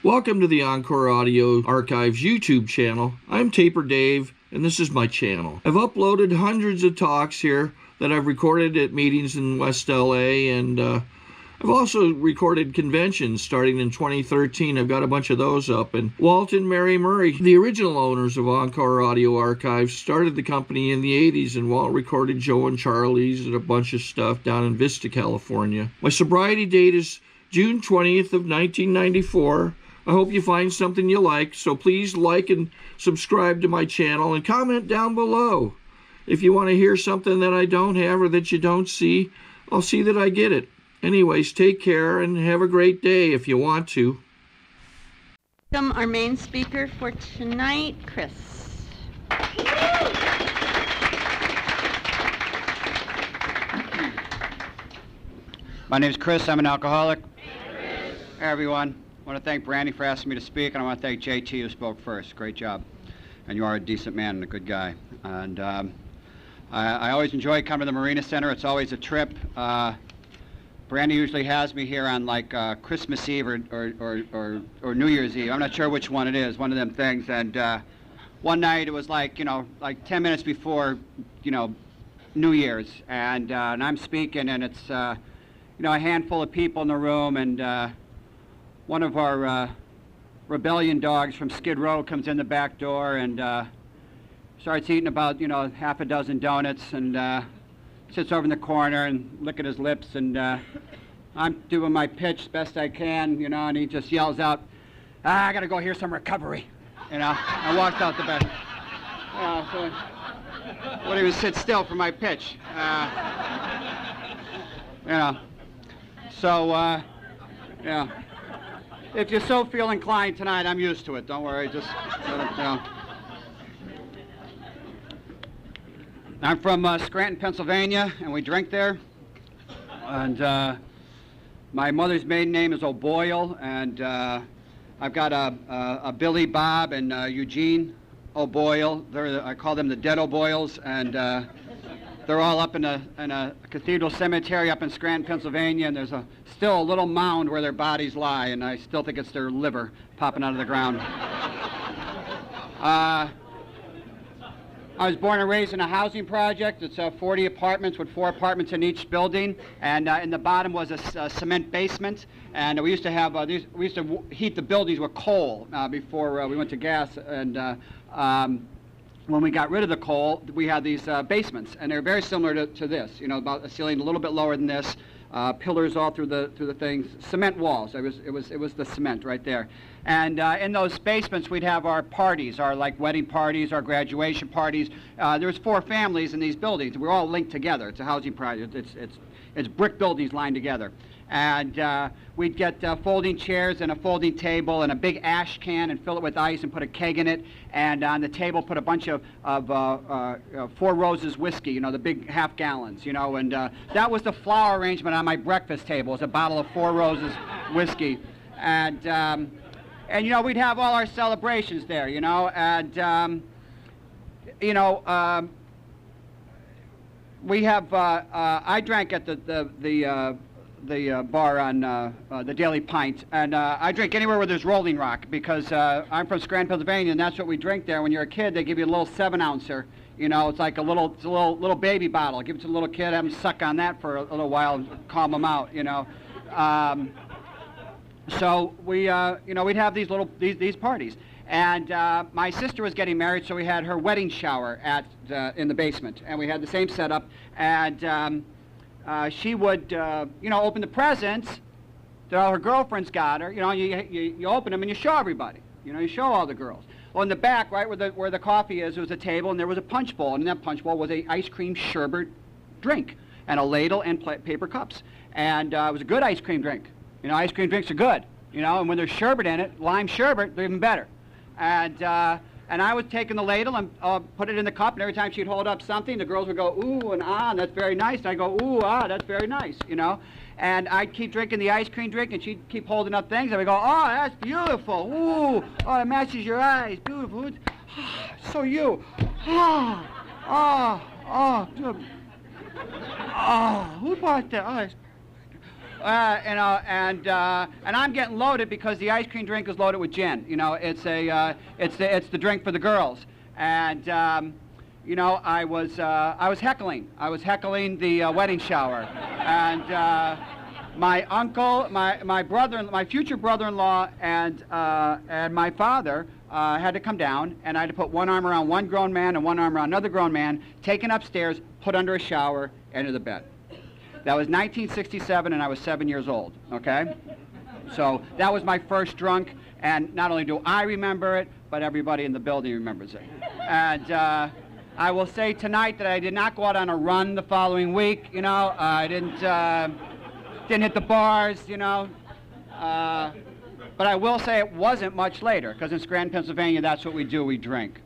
Welcome to the Encore Audio Archives YouTube channel. I'm Taper Dave, and this is my channel. I've uploaded hundreds of talks here that I've recorded at meetings in West LA, and I've also recorded conventions starting in 2013. I've got a bunch of those up. And Walt and Mary Murray, the original owners of Encore Audio Archives, started the company in the 80s, and Walt recorded Joe and Charlie's and a bunch of stuff down in Vista, California. My sobriety date is June 20th of 1994. I hope you find something you like, so please like and subscribe to my channel and comment down below. If you want to hear something that I don't have or that you don't see, I'll see that I get it. Anyways, take care and have a great day if you want to. Welcome our main speaker for tonight, Chris. My name is Chris. I'm an alcoholic. Hey, everyone. I want to thank Brandy for asking me to speak, and I want to thank JT who spoke first. Great job. And you are a decent man and a good guy. And I always enjoy coming to the Marina Center. It's always a trip. Brandy usually has me here on like Christmas Eve or New Year's Eve. I'm not sure which one it is, one of them things. And one night it was like, like 10 minutes before, New Year's. And I'm speaking, and it's, a handful of people in the room, and one of our rebellion dogs from Skid Row comes in the back door and starts eating about, half a dozen donuts, and sits over in the corner and licking his lips, and I'm doing my pitch best I can, and he just yells out, I gotta go hear some recovery, and walked out the back. So wouldn't even sit still for my pitch, So, if you so feel inclined tonight, I'm used to it. Don't worry, just, I'm from Scranton, Pennsylvania, and we drink there. And my mother's maiden name is O'Boyle, and I've got a Billy, Bob, and Eugene O'Boyle. I call them the Dead O'Boyles, and they're all up in a cathedral cemetery up in Scranton, Pennsylvania, and there's still a little mound where their bodies lie, and I still think it's their liver popping out of the ground. I was born and raised in a housing project. It's 40 apartments with 4 apartments in each building, and in the bottom was a cement basement. And we used to have we used to heat the buildings with coal before we went to gas. And when we got rid of the coal, we had these basements, and they're very similar to this. About a ceiling a little bit lower than this, pillars all through the things, cement walls. It was the cement right there. And in those basements, we'd have our parties, our like wedding parties, our graduation parties. There was 4 families in these buildings. We're all linked together. It's a housing project. It's brick buildings lined together. And we'd get folding chairs and a folding table and a big ash can and fill it with ice and put a keg in it. And on the table put a bunch of 4 Roses whiskey, the big half gallons, And that was the flower arrangement on my breakfast table. It was a bottle of 4 Roses whiskey. And we'd have all our celebrations there, And, we have, I drank at the bar on the Daily Pint, and I drink anywhere where there's Rolling Rock, because I'm from Scranton, Pennsylvania, and that's what we drink there. When you're a kid, they give you a little 7-ouncer. It's like a little baby bottle. Give it to the little kid, have them suck on that for a little while, and calm them out. So we, we'd have these parties, and my sister was getting married, so we had her wedding shower in the basement, and we had the same setup, and she would, open the presents that all her girlfriends got her. You open them and you show everybody. You show all the girls. Well, in the back, right where the coffee is, there was a table, and there was a punch bowl, and in that punch bowl was a ice cream sherbet drink, and a ladle and paper cups, and it was a good ice cream drink. Ice cream drinks are good. And when there's sherbet in it, lime sherbet, they're even better. And I was taking the ladle and put it in the cup, and every time she'd hold up something, the girls would go, ooh, and ah, and that's very nice. And I'd go, ooh, ah, that's very nice, And I'd keep drinking the ice cream drink, and she'd keep holding up things, and we'd go, oh, that's beautiful. Ooh, oh, it matches your eyes. Beautiful. So you. Oh, who bought that? Oh, And I'm getting loaded because the ice cream drink is loaded with gin. You know, it's the drink for the girls. And you know, I was heckling. I was heckling the wedding shower, and my uncle, my future brother-in-law, and my father had to come down, and I had to put one arm around one grown man and one arm around another grown man, taken upstairs, put under a shower, into the bed. That was 1967, and I was 7 years old, okay? So that was my first drunk, and not only do I remember it, but everybody in the building remembers it. And I will say tonight that I did not go out on a run the following week, you know. I didn't hit the bars, you know. But I will say it wasn't much later, because in Scranton, Pennsylvania, that's what we do, we drink.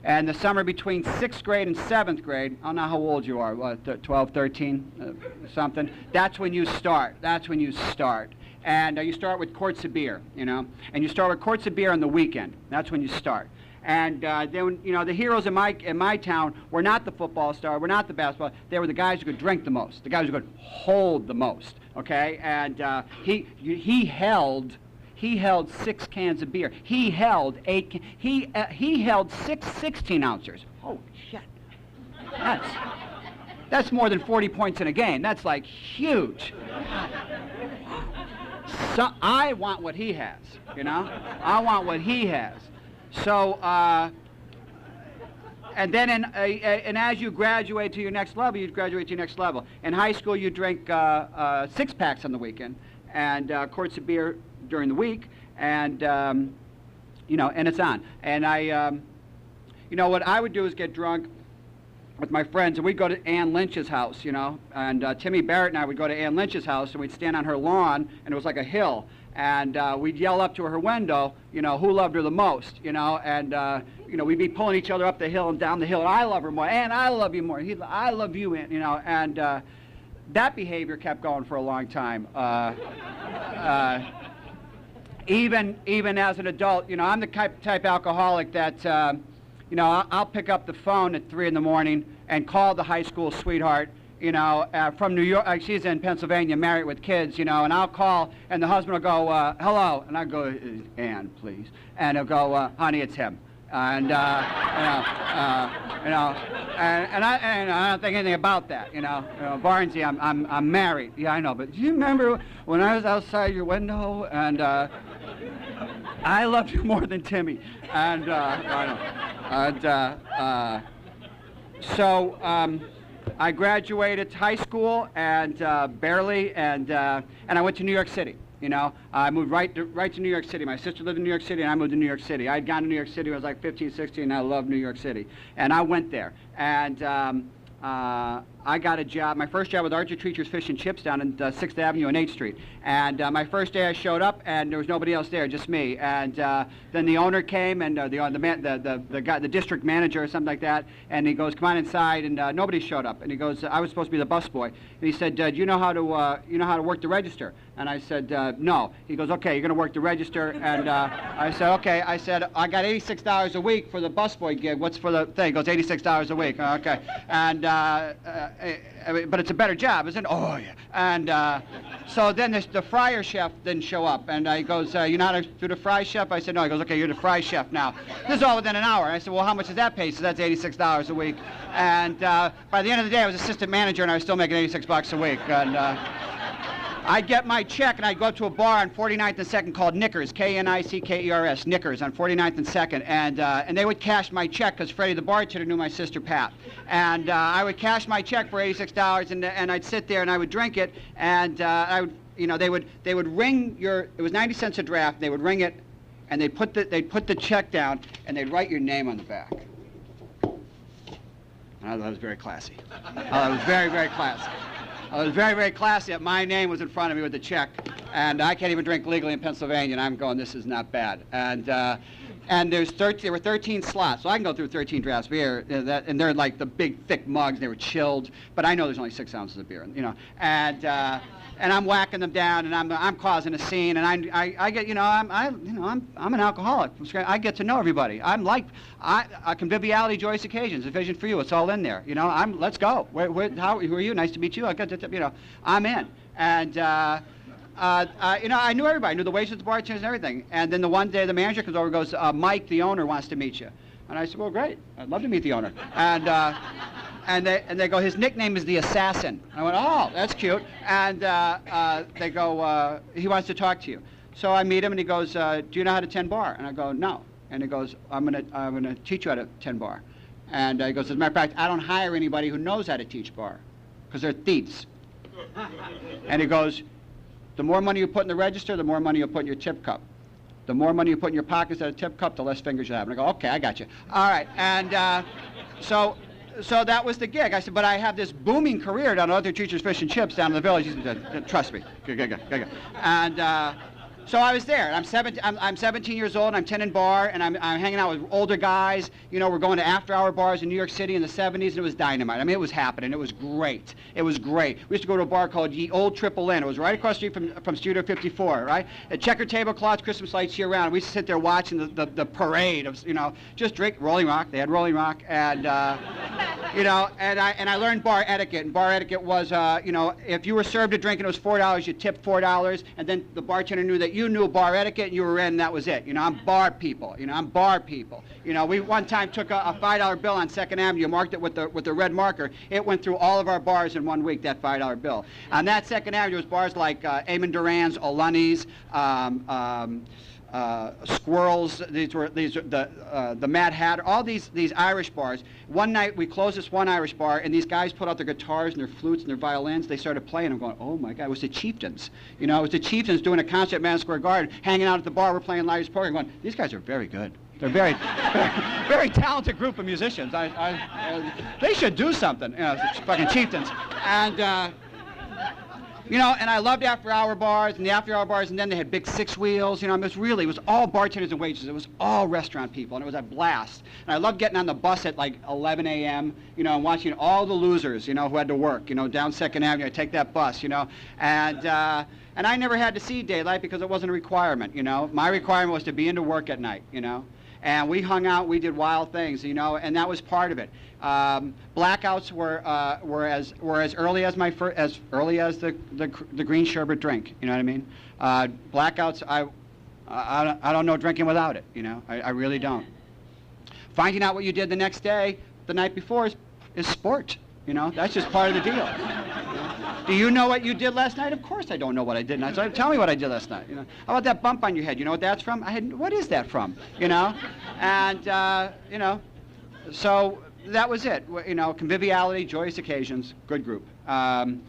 And the summer between 6th grade and 7th grade, I don't know how old you are, what, 12, 13, something, that's when you start. That's when you start. And you start with quarts of beer, you know. And you start with quarts of beer on the weekend. That's when you start. And then, you know, the heroes in my town were not the football star, were not the basketball. They were the guys who could drink the most, the guys who could hold the most. Okay, and he held 6 cans of beer. He held 8. He held 6 16-ounces. Holy shit! That's more than 40 points in a game. That's like huge. So I want what he has. You know, I want what he has. So, and then and as you graduate to your next level, you graduate to your next level. In high school, you drink 6-packs on the weekend and quarts of beer during the week, and you know, and it's on. And you know, what I would do is get drunk with my friends, and we'd go to Ann Lynch's house, you know, and Timmy Barrett and I would go to Ann Lynch's house, and we'd stand on her lawn, and it was like a hill. And we'd yell up to her window, you know, who loved her the most, you know, and, you know, we'd be pulling each other up the hill and down the hill, and I love her more, and I love you more, I love you, Aunt, you know, and that behavior kept going for a long time. Even as an adult, you know, I'm the type alcoholic that, you know, I'll pick up the phone at 3 in the morning and call the high school sweetheart, you know, from New York. She's in Pennsylvania, married with kids, you know, and I'll call, and the husband will go, hello, and I go, Ann, please, and he'll go, honey, it's him, and you know, and I don't think anything about that, you know, Barnesy, I'm married, yeah, I know, but do you remember when I was outside your window, and I loved you more than Timmy, and I know, and so. I graduated high school and barely, and I went to New York City. You know, I moved right to New York City. My sister lived in New York City, and I moved to New York City. I had gone to New York City when I was like 15, 16, and I loved New York City. And I went there, and I got a job. My first job with Archer Treacher's Fish and Chips down in 6th Avenue and 8th Street. And my first day I showed up, and there was nobody else there, just me. And then the owner came, and the district manager or something like that, and he goes, "Come on inside," and nobody showed up. And he goes, "I was supposed to be the busboy." And he said, "Do you know how to work the register?" And I said, "No." He goes, "Okay, you're going to work the register." And I said, "Okay." I said, "I got $86 a week for the busboy gig. What's for the thing?" He goes, $86 a week. Okay. And but it's a better job, isn't it? Oh, yeah. And so then the fryer chef didn't show up. And he goes, "You know how to do the fry chef?" I said, "No." He goes, "Okay, you're the fry chef now." This is all within an hour. I said, "Well, how much does that pay?" He said, "That's $86 a week." And by the end of the day, I was assistant manager, and I was still making $86 a week. And I'd get my check, and I'd go up to a bar on 49th and 2nd called Knickers, K-N-I-C-K-E-R-S, Knickers, on 49th and 2nd, and they would cash my check because Freddie, the bartender, knew my sister Pat. And I would cash my check for $86, and I'd sit there and I would drink it, and I would, you know, they would ring it was 90 cents a draft. They would ring it, and they'd put the check down, and they'd write your name on the back. And I thought that was very classy. I was very, very classy. I was very, very classy that my name was in front of me with the check, and I can't even drink legally in Pennsylvania, and I'm going, this is not bad. And there were 13 slots, so I can go through 13 drafts of beer, and they're like the big, thick mugs, and they were chilled, but I know there's only 6 ounces of beer, you know. And I'm whacking them down, and I'm causing a scene, and I get, you know, I'm an alcoholic. I get to know everybody. I'm like, conviviality, joyous occasions, a vision for you. It's all in there, you know. Let's go. Who are you? Nice to meet you. You know, I'm in. And you know, I knew everybody. I knew the waiters, the bartenders, and everything. And then the one day, the manager comes over and goes, Mike, the owner, wants to meet you. And I said, well, great. I'd love to meet the owner. And they go, his nickname is the Assassin. I went, oh, that's cute. And they go, he wants to talk to you. So I meet him, and he goes, do you know how to tend bar? And I go, no. And he goes, I'm gonna teach you how to tend bar. And he goes, as a matter of fact, I don't hire anybody who knows how to teach bar, because they're thieves. And he goes, the more money you put in the register, the more money you'll put in your tip cup. The more money you put in your pockets at a tip cup, the less fingers you have. And I go, okay, I got you. All right. And so that was the gig. I said, but I have this booming career down at Other Teachers Fish and Chips down in the village. He said, trust me. And so I was there. And I'm 17 years old, and I'm tending bar, and I'm hanging out with older guys. You know, we're going to after-hour bars in New York City in the 70s, and it was dynamite. I mean, it was happening. It was great. It was great. We used to go to a bar called Ye Old Triple Inn. It was right across the street from Studio 54, right? A checkered tablecloths, Christmas lights year-round. We used to sit there watching the parade of, you know, just drink Rolling Rock. They had Rolling Rock, and, you know, and I learned bar etiquette. And bar etiquette was, you know, if you were served a drink and it was $4, you tipped $4, and then the bartender knew that you knew bar etiquette and you were in, and that was it. You know, I'm bar people. You know, I'm bar people. You know, we one time took a $5 bill on 2nd Avenue, marked it with the red marker. It went through all of our bars in 1 week, that $5 bill. On that 2nd Avenue was bars like Eamon Duran's, Olunni's, Squirrels. These are the Mad Hatter. All these Irish bars. One night we closed this one Irish bar, and these guys put out their guitars and their flutes and their violins. They started playing. I'm going, oh my God! It was the Chieftains. You know, it was the Chieftains doing a concert at Madison Square Garden, hanging out at the bar. We're playing Irish poker. I'm going, these guys are very good. They're very, very talented group of musicians. They should do something. You know, fucking Chieftains. And. You know, and I loved after-hour bars and the after-hour bars, and then they had big 6 wheels. You know, it was all bartenders and waitresses. It was all restaurant people, and it was a blast. And I loved getting on the bus at like 11 a.m., you know, and watching all the losers, you know, who had to work, you know, down 2nd Avenue. I'd take that bus, you know, and I never had to see daylight because it wasn't a requirement, you know. My requirement was to be into work at night, you know. And we hung out, we did wild things, you know, and that was part of it. Blackouts were as early as the green sherbet drink. You know what I mean? Blackouts, I don't know drinking without it. You know, I really don't. Finding out what you did the next day, the night before, is sport. You know, that's just part of the deal. Do you know what you did last night? Of course I don't know what I did last night. Tell me what I did last night. You know, how about that bump on your head? You know what that's from? What is that from? You know, and you know, so that was it. You know, conviviality, joyous occasions, good group. And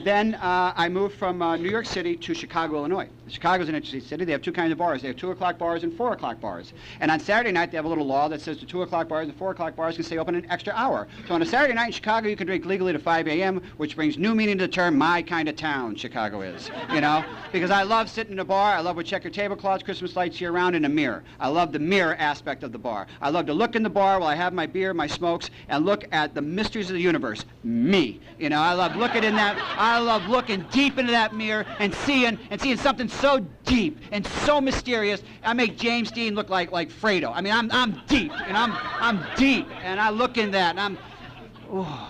then I moved from New York City to Chicago, Illinois. Chicago's an interesting city. They have 2 kinds of bars. They have 2 o'clock bars and 4 o'clock bars. And on Saturday night, they have a little law that says the 2 o'clock bars and 4 o'clock bars can stay open an extra hour. So on a Saturday night in Chicago, you can drink legally to 5 a.m., which brings new meaning to the term my kind of town, Chicago is. You know? Because I love sitting in a bar. I love with checkered tablecloths, Christmas lights year-round, in a mirror. I love the mirror aspect of the bar. I love to look in the bar while I have my beer, my smokes, and look at the mysteries of the universe. Me. You know, I love looking in that. I love looking deep into that mirror and seeing something so deep and so mysterious. I make James Dean look like Fredo. I mean, I'm deep, and I'm deep, and I look in that, and I'm. Oh.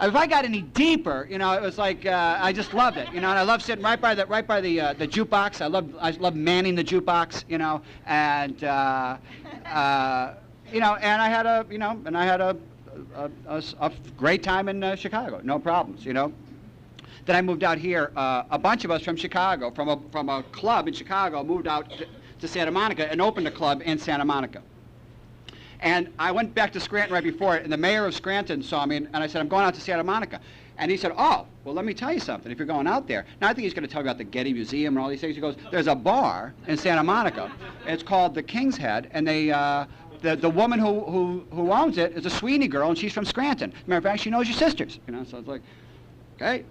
If I got any deeper, you know, it was like I just loved it, you know. And I love sitting right by the jukebox. I love manning the jukebox, you know, and you know, and I had a great time in Chicago, no problems, you know. Then I moved out here. A bunch of us from Chicago, from a club in Chicago, moved out to Santa Monica and opened a club in Santa Monica. And I went back to Scranton right before it, and the mayor of Scranton saw me, and I said, I'm going out to Santa Monica. And he said, oh, well, let me tell you something, if you're going out there. Now, I think he's going to tell me about the Getty Museum and all these things. He goes, there's a bar in Santa Monica. It's called the King's Head, and they, the woman who owns it is a Sweeney girl, and she's from Scranton. As a matter of fact, she knows your sisters. You know, so it's like, okay,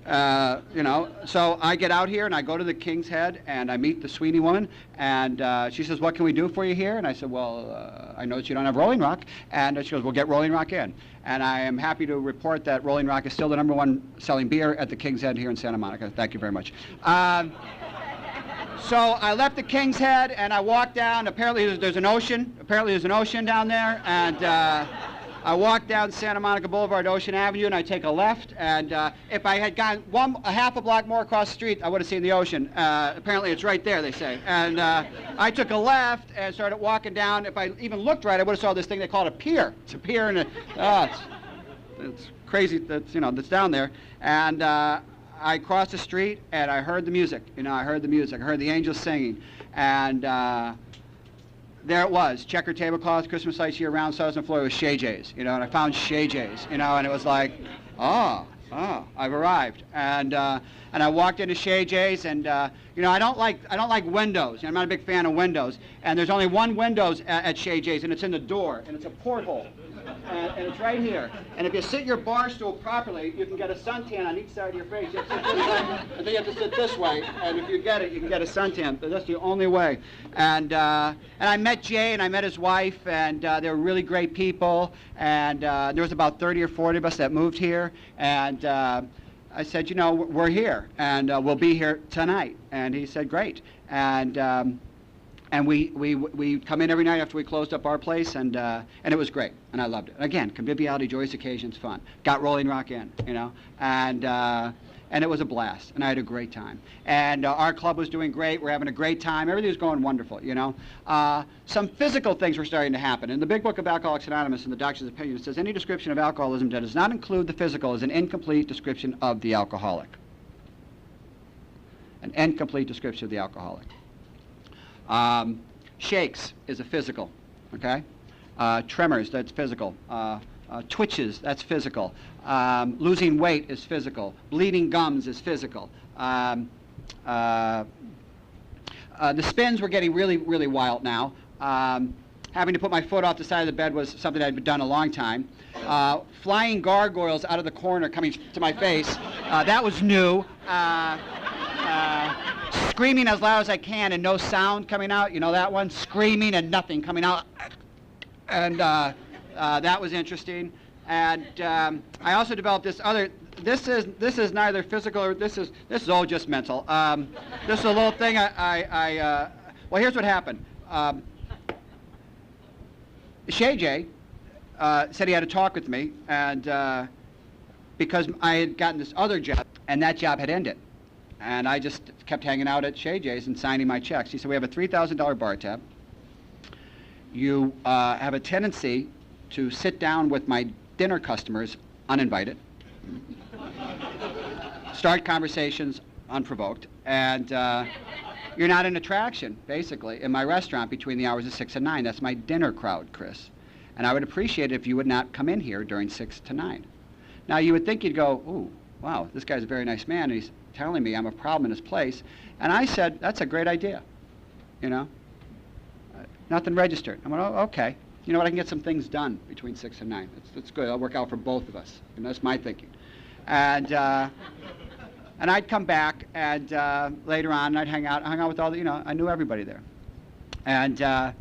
you know, so I get out here and I go to the King's Head and I meet the Sweeney woman, and she says, what can we do for you here? And I said, well, I noticed you don't have Rolling Rock. And she goes, well, get Rolling Rock in. And I am happy to report that Rolling Rock is still the #1 selling beer at the King's Head here in Santa Monica. Thank you very much. So I left the King's Head and I walked down. Apparently there's an ocean. Apparently there's an ocean down there. And I walk down Santa Monica Boulevard, Ocean Avenue, and I take a left. And if I had gone a half a block more across the street, I would have seen the ocean. Apparently, it's right there, they say. And I took a left and started walking down. If I even looked right, I would have saw this thing they call a pier. It's a pier, and it's crazy. That's that's down there. And I crossed the street, and I heard the music. I heard the music. I heard the angels singing, and there it was, checker tablecloth, Christmas lights year-round, Southern Florida with Shay J's, and I found Shay J's, and it was like, I've arrived, and I walked into Shay J's, and I don't like windows. I'm not a big fan of windows, and there's only one windows at Shay J's, and it's in the door, and it's a porthole, and it's right here. And if you sit your bar stool properly, you can get a suntan on each side of your face. You have to sit this way, and then you have to sit this way, and if you get it, you can get a suntan. But that's the only way. And I met Jay, and I met his wife, and they were really great people. And there was about 30 or 40 of us that moved here, and I said, we're here, and we'll be here tonight. And he said, great. And we come in every night after we closed up our place, and it was great, and I loved it. Again, conviviality, joyous occasions, fun. Got Rolling Rock in, and it was a blast, and I had a great time. And our club was doing great. We're having a great time. Everything was going wonderful, Some physical things were starting to happen. In the Big Book of Alcoholics Anonymous, in the doctor's opinion, it says any description of alcoholism that does not include the physical is an incomplete description of the alcoholic. An incomplete description of the alcoholic. Shakes is a physical, okay? Tremors, that's physical. Twitches, that's physical. Losing weight is physical. Bleeding gums is physical. The spins were getting really, really wild now. Having to put my foot off the side of the bed was something I'd done a long time. Flying gargoyles out of the corner coming to my face, that was new. Screaming as loud as I can and no sound coming out, that one? Screaming and nothing coming out. And that was interesting. And I also developed this other, this is neither physical or, this is all just mental. This is a little thing well, here's what happened. Shay J said he had a talk with me, and because I had gotten this other job, and that job had ended. And I just kept hanging out at Shay J's and signing my checks. He said, we have a $3,000 bar tab. You have a tendency to sit down with my dinner customers uninvited, start conversations unprovoked, and you're not an attraction, basically, in my restaurant between the hours of 6 and 9. That's my dinner crowd, Chris. And I would appreciate it if you would not come in here during 6 to 9. Now, you would think you'd go, ooh, wow, this guy's a very nice man, and he's telling me I'm a problem in his place. And I said, that's a great idea, Nothing registered. I went, oh, okay. You know what, I can get some things done between 6 and 9. That's good. It'll work out for both of us. And that's my thinking. And I'd come back, and later on, I'd hung out with all the, I knew everybody there. And then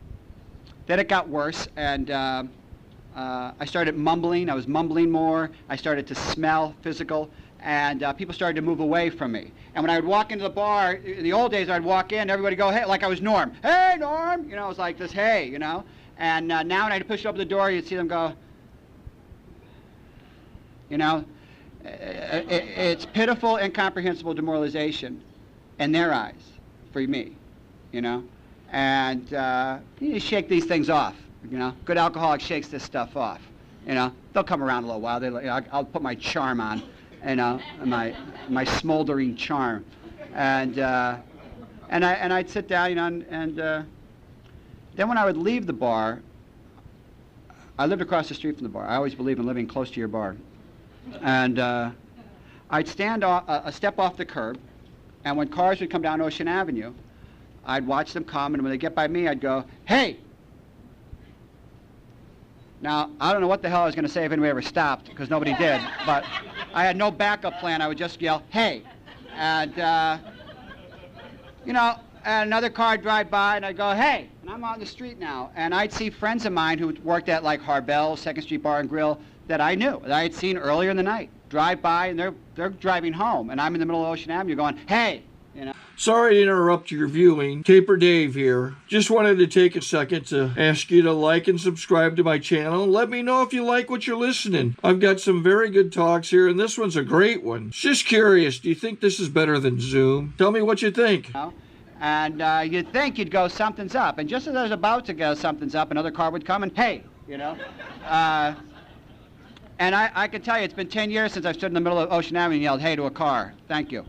it got worse, and I started mumbling. I was mumbling more. I started to smell physical. And people started to move away from me. And when I would walk into the bar, in the old days, I'd walk in, everybody would go, hey, like I was Norm. Hey, Norm! It was like this, hey, And now when I'd push open the door, you'd see them go, it's pitiful, incomprehensible demoralization in their eyes for me, And you shake these things off, Good alcoholic shakes this stuff off, They'll come around a little while. I'll put my charm on. My smoldering charm, and I'd sit down, and then when I would leave the bar, I lived across the street from the bar. I always believe in living close to your bar, and I'd stand a step off the curb, and when cars would come down Ocean Avenue, I'd watch them come, and when they get by me, I'd go, hey. Now, I don't know what the hell I was going to say if anybody ever stopped, because nobody did, but I had no backup plan. I would just yell, hey. And, and another car would drive by, and I'd go, hey. And I'm on the street now. And I'd see friends of mine who worked at, like, Harbell's, 2nd Street Bar and Grill, that I knew, that I had seen earlier in the night, drive by, and they're driving home. And I'm in the middle of Ocean Avenue going, hey. you know. Sorry to interrupt your viewing. Taper Dave here. Just wanted to take a second to ask you to like and subscribe to my channel. Let me know if you like what you're listening. I've got some very good talks here, and this one's a great one. Just curious, do you think this is better than Zoom? Tell me what you think. You know? And you'd think you'd go, something's up. And just as I was about to go, something's up, another car would come and, hey, you know. And I can tell you, it's been 10 years since I've stood in the middle of Ocean Avenue and yelled, hey, to a car. Thank you.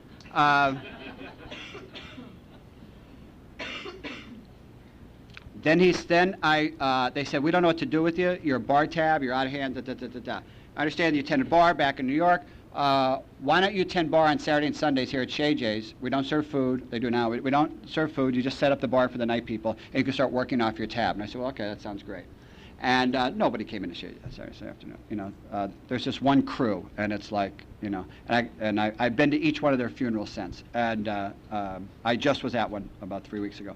They said, we don't know what to do with you. You're a bar tab. You're out of hand. Da, da, da, da, da. I understand you attended bar back in New York. Why don't you attend bar on Saturday and Sundays here at Shay J's? We don't serve food. They do now. We don't serve food. You just set up the bar for the night people, and you can start working off your tab. And I said, well, okay, that sounds great. And nobody came into Shay J's Saturday afternoon. You know, there's just one crew, and it's like, you know, and I've been to each one of their funerals since. And I just was at one about 3 weeks ago.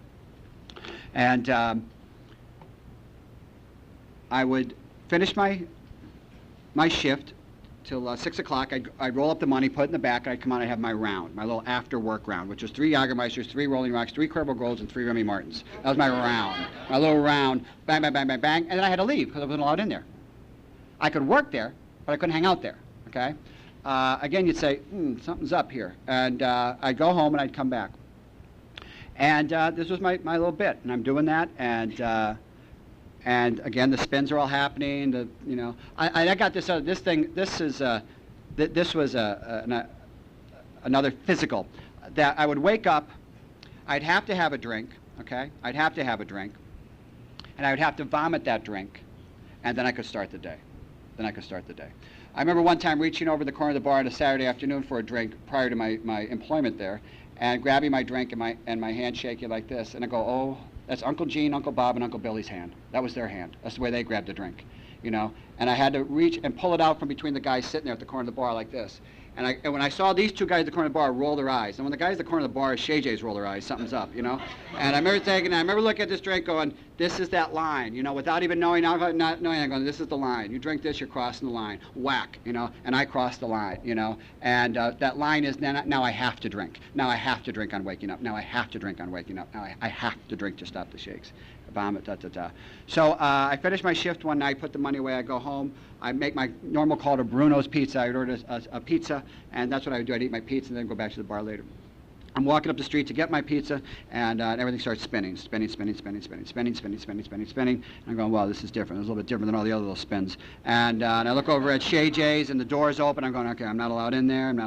And I would finish my shift till 6 o'clock. I'd roll up the money, put it in the back, and I'd come out and have my round, my little after-work round, which was 3 Jagermeisters, 3 Rolling Rocks, 3 Cuervo Golds, and 3 Remy Martins. That was my round, my little round, bang, bang, bang, bang, bang, and then I had to leave because I wasn't allowed in there. I could work there, but I couldn't hang out there, okay? Again, you'd say, something's up here, and I'd go home and I'd come back. And this was my little bit, and I'm doing that, and again, the spins are all happening. You know, I got this thing. This was another physical. That I would wake up, I'd have to have a drink. Okay, I'd have to have a drink, and I would have to vomit that drink, and then I could start the day. I remember one time reaching over the corner of the bar on a Saturday afternoon for a drink prior to my employment there, and grabbing my drink and my hand shaking like this, and I go, oh, that's Uncle Gene, Uncle Bob, and Uncle Billy's hand. That was their hand. That's the way they grabbed a drink, you know. And I had to reach and pull it out from between the guys sitting there at the corner of the bar like this. And when I saw these two guys at the corner of the bar roll their eyes, and when the guys at the corner of the bar, Shay J's roll their eyes, something's up, you know. And I remember looking at this drink going, this is that line, you know, without even knowing, not knowing, I'm going, this is the line. You drink this, you're crossing the line. Whack, you know, and I crossed the line, you know. And that line is, now I have to drink. Now I have to drink on waking up. Now I have to drink on waking up. Now I have to drink to stop the shakes. Vomit, da, da, da. So I finish my shift one night, put the money away, I go home. I make my normal call to Bruno's Pizza. I'd order a pizza, and that's what I would do. I'd eat my pizza and then go back to the bar later. I'm walking up the street to get my pizza, and everything starts spinning. And I'm going, wow, this is different. It's a little bit different than all the other little spins. And I look over at Shay J's, and the door's open. I'm going, okay, I'm not allowed in there. And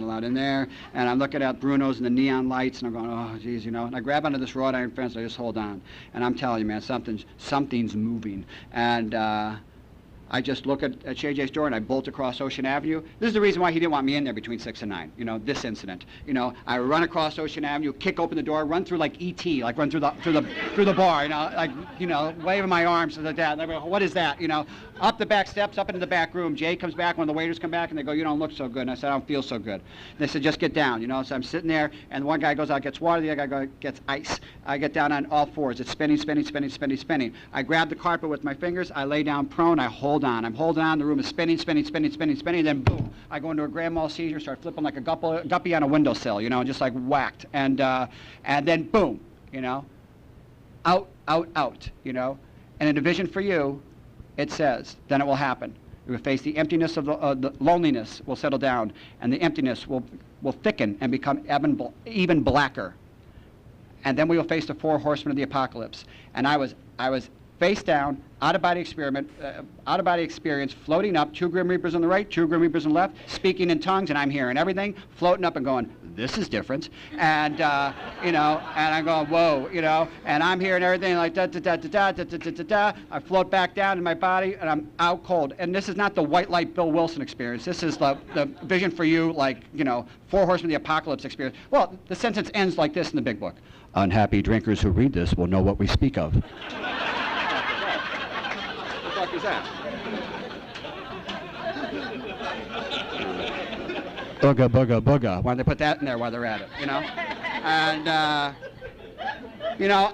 I'm looking at Bruno's and the neon lights, and I'm going, oh, geez, you know. And I grab onto this wrought iron fence, and I just hold on. And I'm telling you, man, something's moving. And I just look at Shay J's door and I bolt across Ocean Avenue. This is the reason why he didn't want me in there between 6 and 9. You know, this incident. You know, I run across Ocean Avenue, kick open the door, run through like E.T., like run through the bar. You know, like, you know, waving my arms like that. And I go, what is that? You know, up the back steps, up into the back room. Jay comes back. One of the waiters come back and they go, you don't look so good. And I said, I don't feel so good. And they said, just get down. You know, so I'm sitting there, and one guy goes out, gets water. The other guy gets ice. I get down on all fours. It's spinning. I grab the carpet with my fingers. I lay down prone. I hold on. I'm holding on. The room is spinning. Then boom, I go into a grand mal seizure, start flipping like a guppy on a windowsill, you know, just like whacked. And then boom, you know, out, you know. And in a vision for you, it says, then it will happen. You will face the emptiness of the loneliness will settle down, and the emptiness will thicken and become even blacker. And then we will face the 4 horsemen of the apocalypse. And I was face down, out-of-body experience, floating up, 2 Grim Reapers on the right, 2 Grim Reapers on the left, speaking in tongues, and I'm hearing everything, floating up and going, this is different. And, you know, and I'm going, whoa, you know, and I'm hearing everything like da-da-da-da-da-da-da-da-da. I float back down in my body, and I'm out cold. And this is not the white light Bill Wilson experience. This is the vision for you, like, you know, 4 horsemen of the apocalypse experience. Well, the sentence ends like this in the big book. Unhappy drinkers who read this will know what we speak of. What the fuck is that? Booga, booga, booga. Why don't they put that in there while they're at it, you know? And, you know,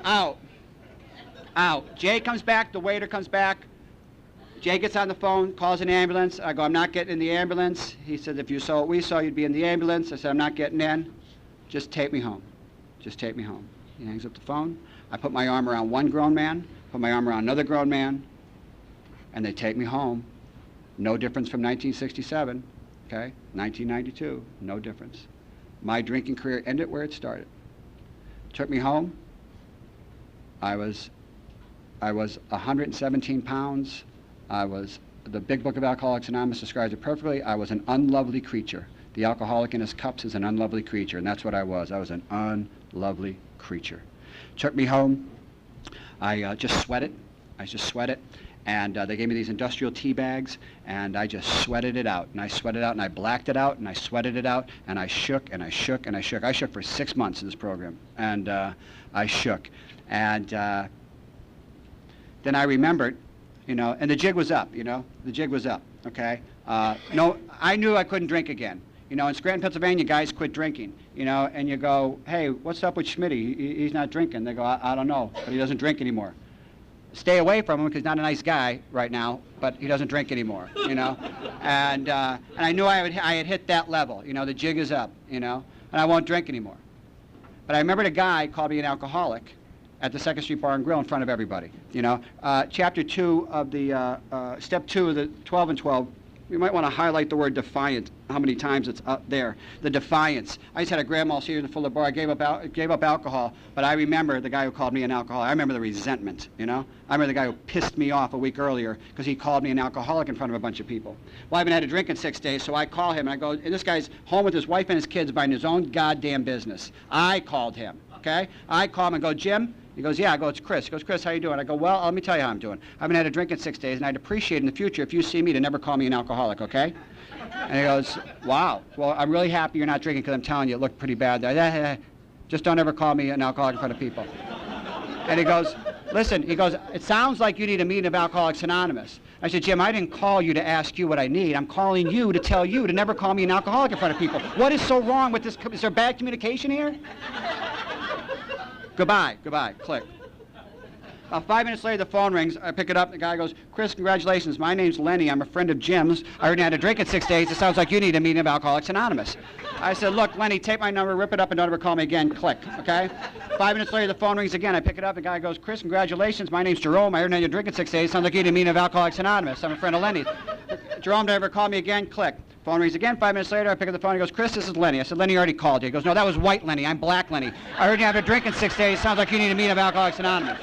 out. Jay comes back, the waiter comes back. Jay gets on the phone, calls an ambulance. I go, I'm not getting in the ambulance. He said, if you saw what we saw, you'd be in the ambulance. I said, I'm not getting in. Just take me home. Just take me home. He hangs up the phone. I put my arm around one grown man, put my arm around another grown man, and they take me home. No difference from 1967, okay? 1992, no difference. My drinking career ended where it started. Took me home. I was 117 pounds. The Big Book of Alcoholics Anonymous describes it perfectly. I was an unlovely creature. The alcoholic in his cups is an unlovely creature, and that's what I was. I was an unlovely creature. Took me home. I just sweated. I just sweated. And they gave me these industrial tea bags, and I just sweated it out. And I sweated it out, and I blacked it out, and I sweated it out, and I shook, and I shook, and I shook. I shook for 6 months in this program, and I shook. And then I remembered, you know, and the jig was up, you know. The jig was up, okay? No, I knew I couldn't drink again. You know, in Scranton, Pennsylvania, guys quit drinking, you know, and you go, hey, what's up with Schmitty? He's not drinking. They go, I don't know, but he doesn't drink anymore. Stay away from him because he's not a nice guy right now, but he doesn't drink anymore, you know. And I knew I had hit that level, you know, the jig is up, you know, and I won't drink anymore. But I remembered a guy called me an alcoholic at the 2nd Street Bar and Grill in front of everybody, you know. Chapter 2 of the, step 2 of the 12 and 12, you might want to highlight the word defiant, how many times it's up there. The defiance. I just had a Grand Mal series full of bar. I gave up alcohol, but I remember the guy who called me an alcoholic. I remember the resentment, you know. I remember the guy who pissed me off a week earlier because he called me an alcoholic in front of a bunch of people. Well, I haven't had a drink in 6 days, so I call him, and I go, and this guy's home with his wife and his kids minding his own goddamn business. I called him, okay? I call him and go, Jim? He goes, yeah. I go, it's Chris. He goes, Chris, how you doing? I go, well, let me tell you how I'm doing. I haven't had a drink in 6 days, and I'd appreciate in the future if you see me to never call me an alcoholic, okay? And he goes, wow. Well, I'm really happy you're not drinking because I'm telling you, it looked pretty bad there. Just don't ever call me an alcoholic in front of people. And he goes, listen, he goes, it sounds like you need a meeting of Alcoholics Anonymous. I said, Jim, I didn't call you to ask you what I need. I'm calling you to tell you to never call me an alcoholic in front of people. What is so wrong with this? Is there bad communication here? Goodbye, click. About 5 minutes later, the phone rings. I pick it up. The guy goes, Chris, congratulations. My name's Lenny. I'm a friend of Jim's. I already had a drink in 6 days. It sounds like you need a meeting of Alcoholics Anonymous. I said, look, Lenny, take my number, rip it up, and don't ever call me again. Click, okay? 5 minutes later, the phone rings again. I pick it up. The guy goes, Chris, congratulations. My name's Jerome. I already had a drink in 6 days. Sounds like you need a meeting of Alcoholics Anonymous. I'm a friend of Lenny. Jerome, don't ever call me again. Click. Phone rings again. 5 minutes later, I pick up the phone. He goes, Chris, this is Lenny. I said, Lenny already called you. He goes, no, that was white Lenny. I'm black Lenny. I heard you have a drink in 6 days. Sounds like you need a meeting of Alcoholics Anonymous.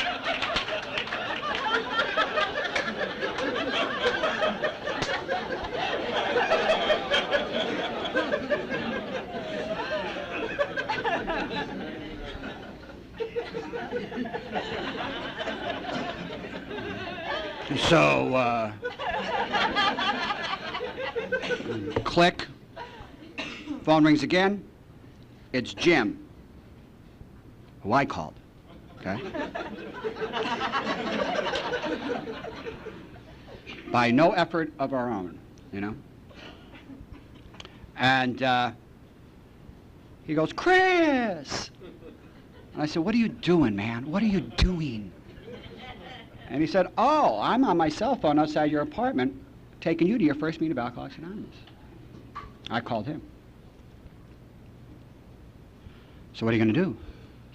So, click. Phone rings again. It's Jim, who I called, okay? By no effort of our own, you know? And he goes, Chris! And I said, what are you doing, man? What are you doing? And he said, oh, I'm on my cell phone outside your apartment taking you to your first meeting of Alcoholics Anonymous. I called him. So what are you going to do?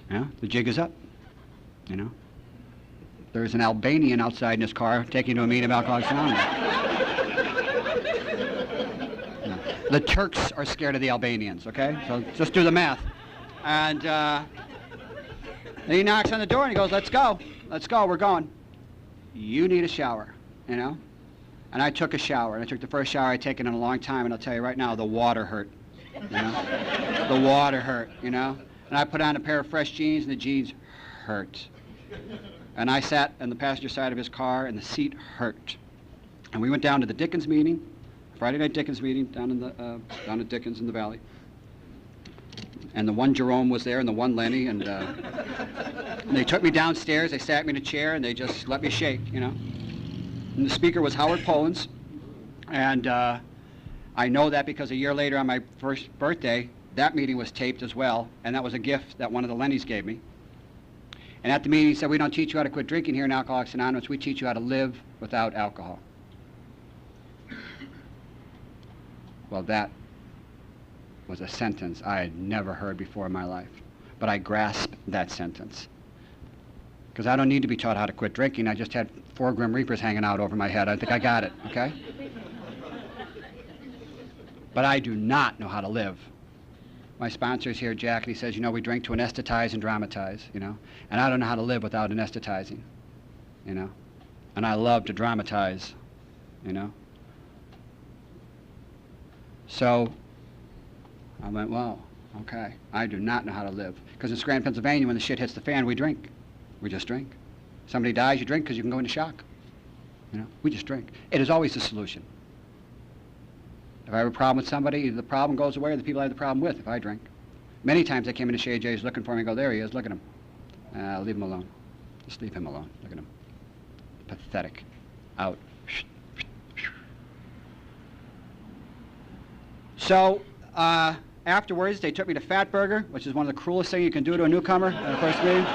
You know, the jig is up, you know. There's an Albanian outside in his car taking you to a meeting of Alcoholics Anonymous. You know, the Turks are scared of the Albanians, okay? So just do the math. And then he knocks on the door and he goes, let's go, we're going. You need a shower, you know? And I took a shower, and I took the first shower I'd taken in a long time, and I'll tell you right now, the water hurt, you know? The water hurt, you know? And I put on a pair of fresh jeans, and the jeans hurt. And I sat on the passenger side of his car, and the seat hurt. And we went down to the Dickens meeting, Friday night Dickens meeting, down at Dickens in the Valley. And the one Jerome was there, and the one Lenny, and they took me downstairs, they sat me in a chair, and they just let me shake, you know? And the speaker was Howard Pollins, and I know that because a year later on my first birthday, that meeting was taped as well, and that was a gift that one of the Lennys gave me. And at the meeting he said, we don't teach you how to quit drinking here in Alcoholics Anonymous, we teach you how to live without alcohol. Well, that was a sentence I had never heard before in my life. but I grasped that sentence. Because I don't need to be taught how to quit drinking. I just had 4 Grim Reapers hanging out over my head. I think I got it, okay? But I do not know how to live. My sponsor's here, Jack, and he says, you know, we drink to anesthetize and dramatize, you know? And I don't know how to live without anesthetizing, you know? And I love to dramatize, you know? So I went, well, okay, I do not know how to live. Because in Scranton, Pennsylvania, when the shit hits the fan, we drink. We just drink. Somebody dies, you drink because you can go into shock. You know, we just drink. It is always the solution. If I have a problem with somebody, either the problem goes away or the people I have the problem with if I drink. Many times they came into Shea J's looking for me and go, there he is, look at him. Leave him alone. Just leave him alone. Look at him. Pathetic. Out. So, afterwards, they took me to Fat Burger, which is one of the cruelest things you can do to a newcomer at a first meeting.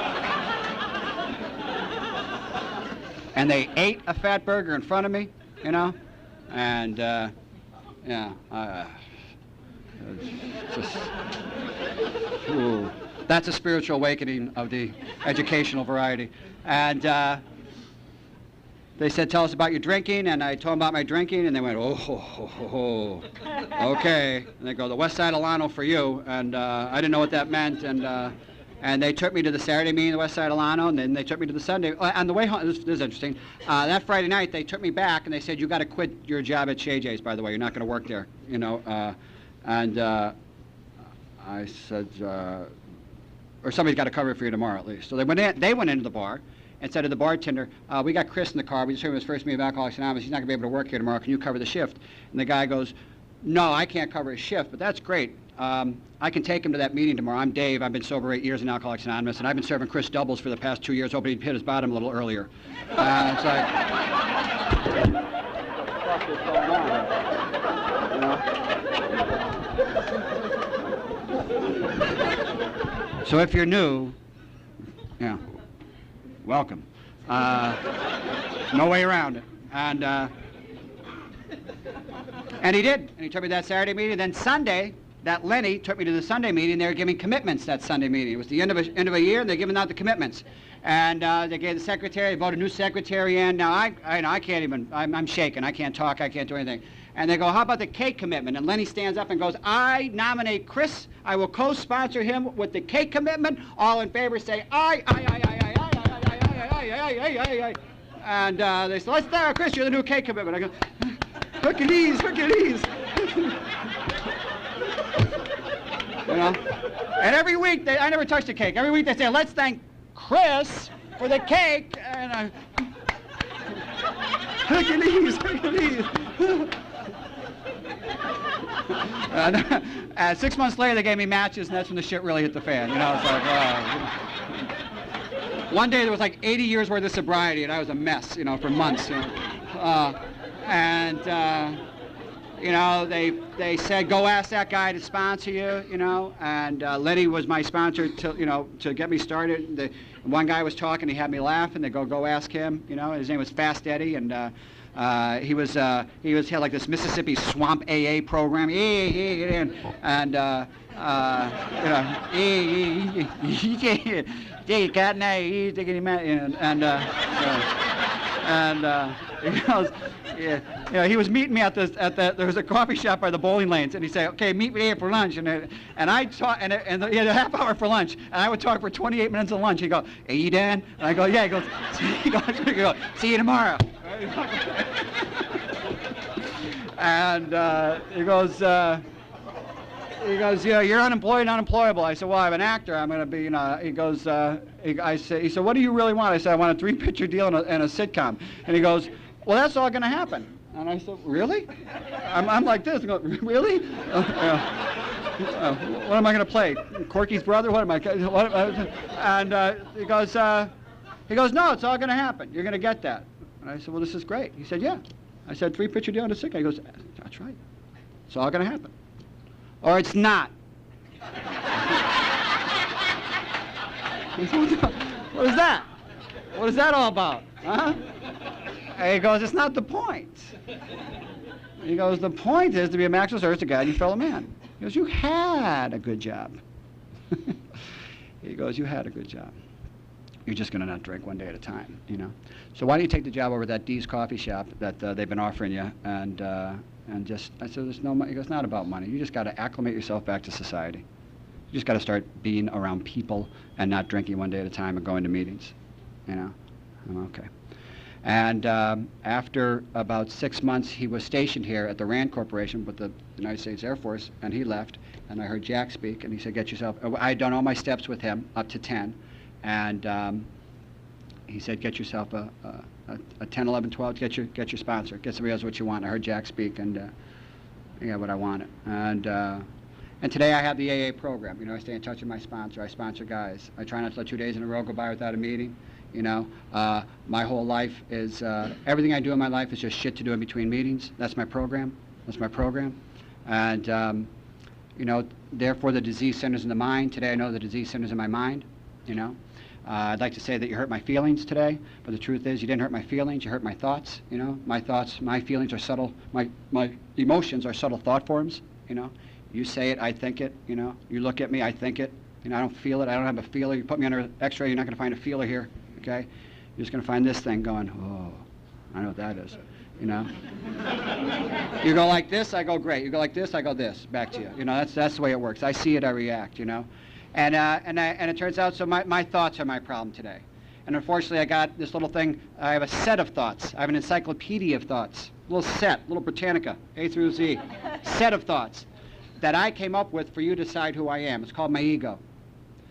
And they ate a Fat Burger in front of me, you know, and, yeah, just, ooh, that's a spiritual awakening of the educational variety. And they said, tell us about your drinking, and I told them about my drinking, and they went, oh, okay. And they go, the West Side Alano for you, and I didn't know what that meant, and they took me to the Saturday meeting, the West Side Alano, and then they took me to the Sunday. On the way home, this is interesting, that Friday night, they took me back, and they said, you got to quit your job at Shea J's, by the way, you're not going to work there, you know, and I said, or somebody's got to cover it for you tomorrow, at least. So they went into the bar, and said to the bartender, we got Chris in the car, we just heard his first meeting of Alcoholics Anonymous, he's not going to be able to work here tomorrow, can you cover the shift? And the guy goes, no, I can't cover his shift, but that's great. I can take him to that meeting tomorrow. I'm Dave, I've been sober 8 years in Alcoholics Anonymous, and I've been serving Chris doubles for the past 2 years, hoping he'd hit his bottom a little earlier. It's like, what the fuck is going on? You know? So if you're new, yeah. Welcome. No way around it. And he did. And he took me to that Saturday meeting. Then Sunday, that Lenny took me to the Sunday meeting. They were giving commitments that Sunday meeting. It was the end of a year, and they're giving out the commitments. And they gave the secretary, they voted a new secretary in. Now, I can't even, I'm shaking. I can't talk. I can't do anything. And they go, how about the cake commitment? And Lenny stands up and goes, I nominate Chris. I will co-sponsor him with the cake commitment. All in favor say aye, aye, aye, aye, aye, aye, aye, aye, aye, aye, aye, aye. And they said, let's start, Chris, you're the new cake commitment. I go, Hercules, Hercules. You know? And every week, I never touched the cake. Every week they say, let's thank Chris for the cake. And Hercules, Hercules. And 6 months later, they gave me matches, and that's when the shit really hit the fan. You know, it's like, one day there was like 80 years worth of sobriety, and I was a mess, you know, for months. You know? You know, they said, go ask that guy to sponsor you, you know, and Lenny was my sponsor to, you know, to get me started. One guy was talking, he had me laugh, and they go ask him, you know, his name was Fast Eddie, and he had like this Mississippi Swamp AA program, and he got he goes, yeah, you know, he was meeting me there was a coffee shop by the bowling lanes, and he said, okay, meet me here for lunch, and I talk, and he had a half hour for lunch, and I would talk for 28 minutes of lunch. He go, hey, you done? And I go, yeah. He goes, see you tomorrow. And he goes, yeah, you're unemployed and unemployable. I said, well, I'm an actor. I'm going to be, you know. He goes, he said, what do you really want? I said, I want a 3-picture deal and a sitcom. And he goes, well, that's all going to happen. And I said, really? I'm like this. I go, really? What am I going to play? Corky's brother? What am I? And he goes, no, it's all going to happen. You're going to get that. And I said, well, this is great. He said, yeah. I said, 3-picture deal and a sitcom. He goes, that's right. It's all going to happen. Or it's not. What is that? What is that all about? Huh? And he goes, it's not the point. He goes, the point is to be a maximal service to God and your fellow man. He goes, you had a good job. He goes, you had a good job. You're just going to not drink one day at a time, you know. So why don't you take the job over at that D's coffee shop that they've been offering you, and just, I said, there's no money. He goes, not about money. You just got to acclimate yourself back to society. You just got to start being around people and not drinking one day at a time and going to meetings, you know. I'm okay. And after about 6 months, he was stationed here at the RAND Corporation with the United States Air Force, and he left, and I heard Jack speak, and he said, get yourself, I had done all my steps with him, up to 10, and he said, get yourself a 10, 11, 12, get your sponsor, get somebody else what you want. I heard Jack speak, and I got what I wanted. And today I have the AA program. You know, I stay in touch with my sponsor. I sponsor guys. I try not to let 2 days in a row go by without a meeting. You know, my whole life is, everything I do in my life is just shit to do in between meetings. That's my program. That's my program. And, you know, therefore the disease centers in the mind. Today I know the disease centers in my mind, you know. I'd like to say that you hurt my feelings today, but the truth is you didn't hurt my feelings, you hurt my thoughts, you know. My thoughts, my feelings are subtle, my emotions are subtle thought forms, you know. You say it, I think it, you know. You look at me, I think it. You know, I don't feel it, I don't have a feeler. You put me under x-ray, you're not going to find a feeler here, okay? You're just going to find this thing going, oh, I know what that is, you know. You go like this, I go great. You go like this, I go this, back to you. You know, that's the way it works. I see it, I react, you know. And it turns out, so my thoughts are my problem today. And unfortunately, I got this little thing, I have a set of thoughts. I have an encyclopedia of thoughts, little set, little Britannica, A through Z, set of thoughts that I came up with for you to decide who I am. It's called my ego.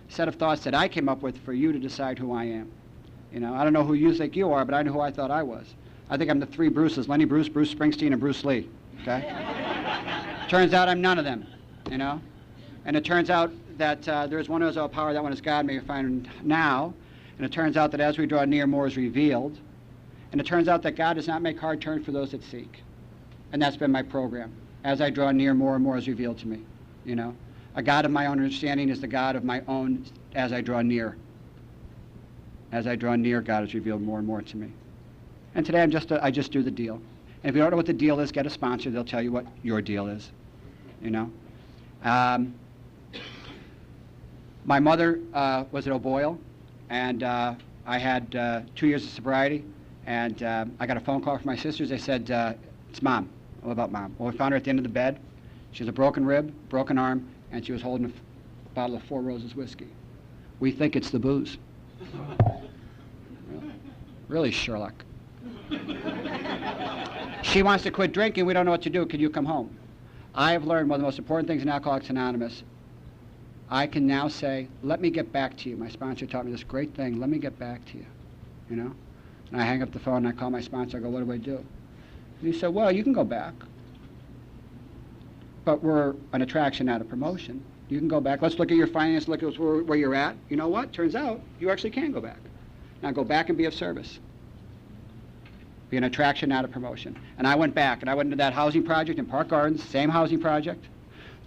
Set of thoughts that I came up with for you to decide who I am. You know, I don't know who you think you are, but I know who I thought I was. I think I'm the three Bruces, Lenny Bruce, Bruce Springsteen, and Bruce Lee, okay? Turns out I'm none of them, you know? And it turns out that there is one who has all power, that one is God, may you find now. And it turns out that as we draw near, more is revealed. And it turns out that God does not make hard turns for those that seek. And that's been my program. As I draw near, more and more is revealed to me, you know? A God of my own understanding is the God of my own as I draw near. As I draw near, God is revealed more and more to me. And today I just do the deal. And if you don't know what the deal is, get a sponsor. They'll tell you what your deal is, you know? My mother was at O'Boyle, and I had 2 years of sobriety, and I got a phone call from my sisters. They said, it's Mom. What about Mom? Well, we found her at the end of the bed. She has a broken rib, broken arm, and she was holding a bottle of Four Roses whiskey. We think it's the booze. Really, Sherlock. She wants to quit drinking. We don't know what to do. Can you come home? I have learned one of the most important things in Alcoholics Anonymous. I can now say, let me get back to you. My sponsor taught me this great thing. Let me get back to you, you know? And I hang up the phone and I call my sponsor. I go, what do I do? And he said, well, you can go back. But we're an attraction, not a promotion. You can go back. Let's look at your finance, look at where you're at. You know what? Turns out you actually can go back. Now go back and be of service. Be an attraction, not a promotion. And I went back, and I went into that housing project in Park Gardens, same housing project.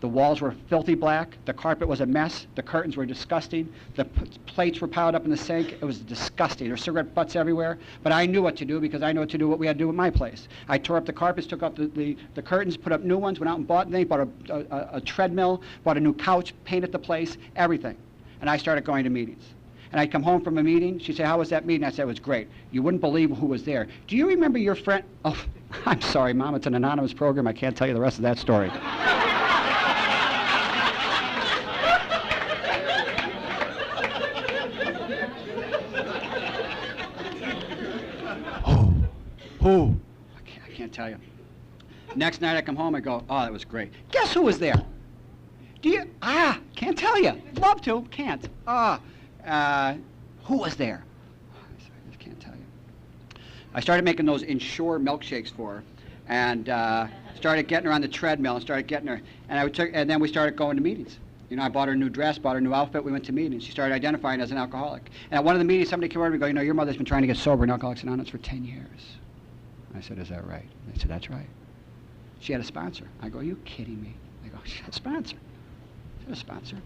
The walls were filthy black. The carpet was a mess. The curtains were disgusting. The plates were piled up in the sink. It was disgusting. There were cigarette butts everywhere. But I knew what to do because I know what to do, what we had to do at my place. I tore up the carpets, took up the curtains, put up new ones, went out and bought things, bought a treadmill, bought a new couch, painted the place, everything. And I started going to meetings. And I'd come home from a meeting. She'd say, how was that meeting? I said, it was great. You wouldn't believe who was there. Do you remember your friend? Oh, I'm sorry, Mom. It's an anonymous program. I can't tell you the rest of that story. Who? I can't tell you. Next night I come home, I go, oh, that was great. Guess who was there? Do you? Can't tell you. Love to, can't. Who was there? I just can't tell you. I started making those Ensure milkshakes for her, and started getting her on the treadmill, and started getting her, and then we started going to meetings. You know, I bought her a new dress, bought her a new outfit, we went to meetings. She started identifying as an alcoholic. And at one of the meetings, somebody came over and go, you know, your mother's been trying to get sober in Alcoholics Anonymous for 10 years. I said, is that right? They said, that's right. She had a sponsor. I go, are you kidding me? They go, she had a sponsor. She had a sponsor.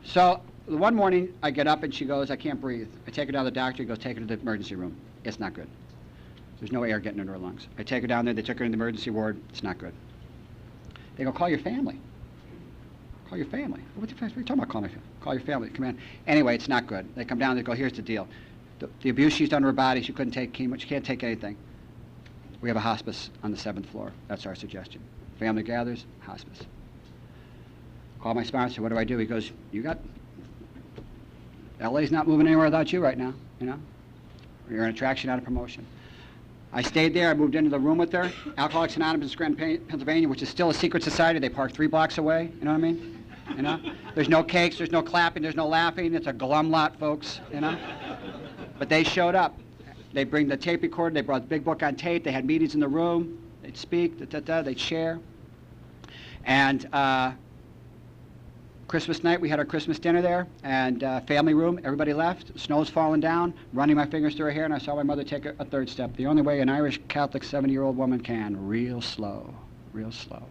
So one morning, I get up and she goes, I can't breathe. I take her down to the doctor. He goes, take her to the emergency room. It's not good. There's no air getting into her lungs. I take her down there. They took her in the emergency ward. It's not good. They go, call your family. Call your family. What are you talking about calling your family? Call your family. Come in. Anyway, it's not good. They come down, they go, here's the deal. The abuse she's done to her body, she couldn't take chemo, she can't take anything. We have a hospice on the 7th floor. That's our suggestion. Family gathers, hospice. Call my sponsor, what do I do? He goes, LA's not moving anywhere without you right now, you know? You're an attraction, not a promotion. I stayed there, I moved into the room with her. Alcoholics Anonymous in Scranton, Pennsylvania, which is still a secret society. They park 3 blocks away, you know what I mean? You know? There's no cakes, there's no clapping, there's no laughing. It's a glum lot, folks, you know? But they showed up. They bring the tape recorder, they brought the big book on tape, they had meetings in the room, they'd speak, they'd share. And Christmas night, we had our Christmas dinner there, and family room, everybody left, snow's falling down, running my fingers through her hair, and I saw my mother take a 3rd step, the only way an Irish Catholic 70-year-old woman can, real slow, real slow.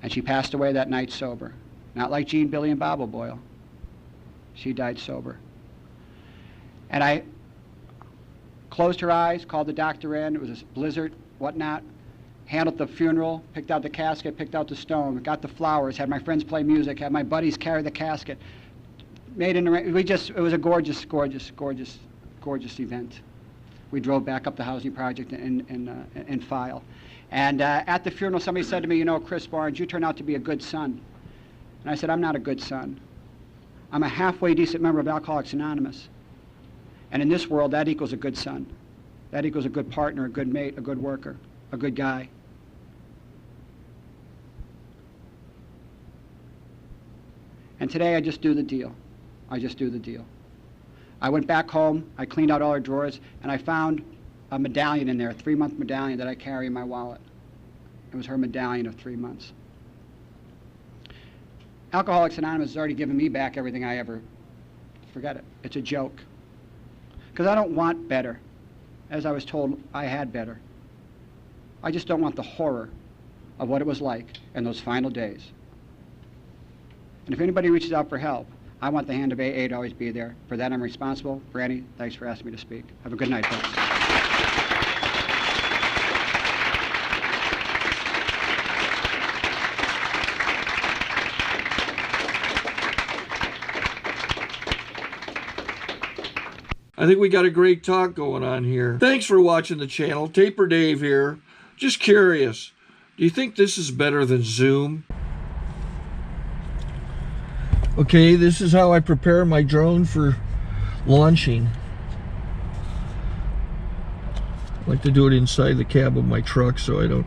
And she passed away that night sober. Not like Jean, Billy, and Bob O'Boyle. She died sober. And I closed her eyes, called the doctor in, it was a blizzard, whatnot, handled the funeral, picked out the casket, picked out the stone, got the flowers, had my friends play music, had my buddies carry the casket. It was a gorgeous, gorgeous, gorgeous, gorgeous event. We drove back up the housing project in file. And at the funeral, somebody said to me, you know, Chris Barnes, you turned out to be a good son. And I said, I'm not a good son. I'm a halfway decent member of Alcoholics Anonymous. And in this world, that equals a good son. That equals a good partner, a good mate, a good worker, a good guy. And today I just do the deal. I just do the deal. I went back home, I cleaned out all our drawers, and I found a medallion in there, a 3-month medallion that I carry in my wallet. It was her medallion of 3 months. Alcoholics Anonymous has already given me back everything I ever, forget it, it's a joke. Because I don't want better. As I was told, I had better. I just don't want the horror of what it was like in those final days. And if anybody reaches out for help, I want the hand of AA to always be there. For that, I'm responsible. Brandy, thanks for asking me to speak. Have a good night, folks. I think we got a great talk going on here. Thanks for watching the channel. Taper Dave here. Just curious, do you think this is better than Zoom? Okay, this is how I prepare my drone for launching. I like to do it inside the cab of my truck so I'm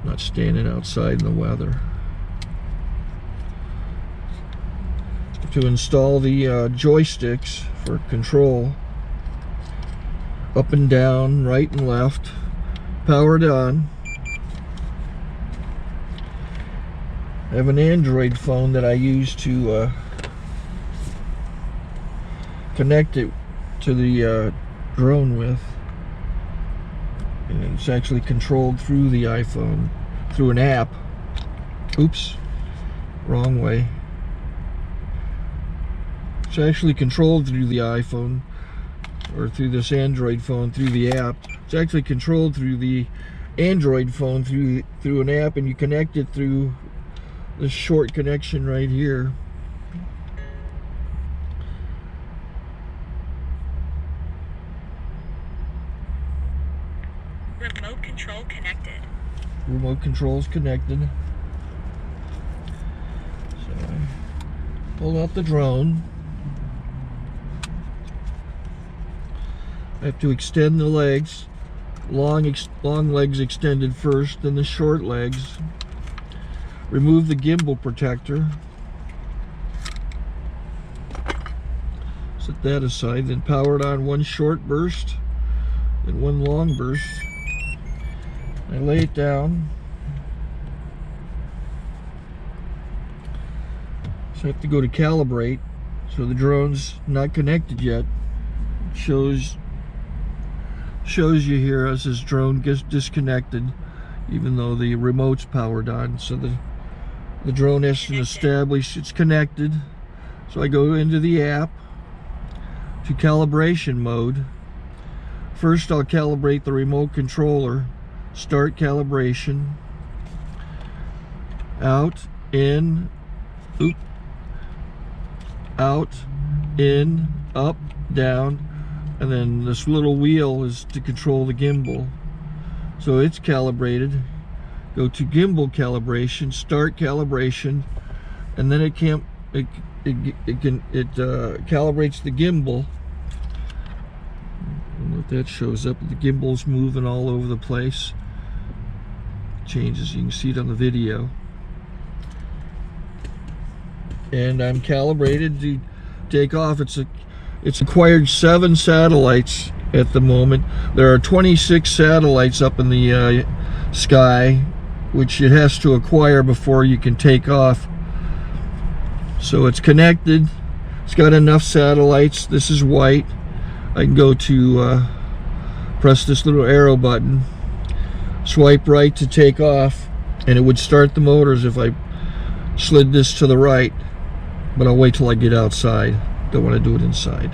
not standing outside in the weather. To install the joysticks for control, up and down, right and left, powered on. I have an Android phone that I use to connect it to the drone with. And it's actually controlled through the iPhone, through an app. Oops, wrong way. It's actually controlled through the iPhone, or through this Android phone, through the app. It's actually controlled through the Android phone, through an app, and you connect it through this short connection right here. Remote control connected. Remote control is connected. So I pull out the drone. I have to extend the legs. Long legs extended first, then the short legs. Remove the gimbal protector. Set that aside, then power it on one short burst, then one long burst. I lay it down. So I have to go to calibrate. So the drone's not connected yet. It shows you here as this drone gets disconnected, even though the remote's powered on. So the drone has to establish it's connected. So I go into the app to calibration mode. First I'll calibrate the remote controller. Start calibration. Out, in, Oop. Out, in, up, down, and then this little wheel is to control the gimbal. So it's calibrated. Go to gimbal calibration, start calibration, and then it calibrates the gimbal. I don't know if that shows up. The gimbal's moving all over the place. Changes, you can see it on the video. And I'm calibrated to take off. It's acquired 7 satellites at the moment. There are 26 satellites up in the sky, which it has to acquire before you can take off. So it's connected. It's got enough satellites. This is white. I can go to press this little arrow button, swipe right to take off, and it would start the motors if I slid this to the right. But I'll wait till I get outside. Don't want to do it inside.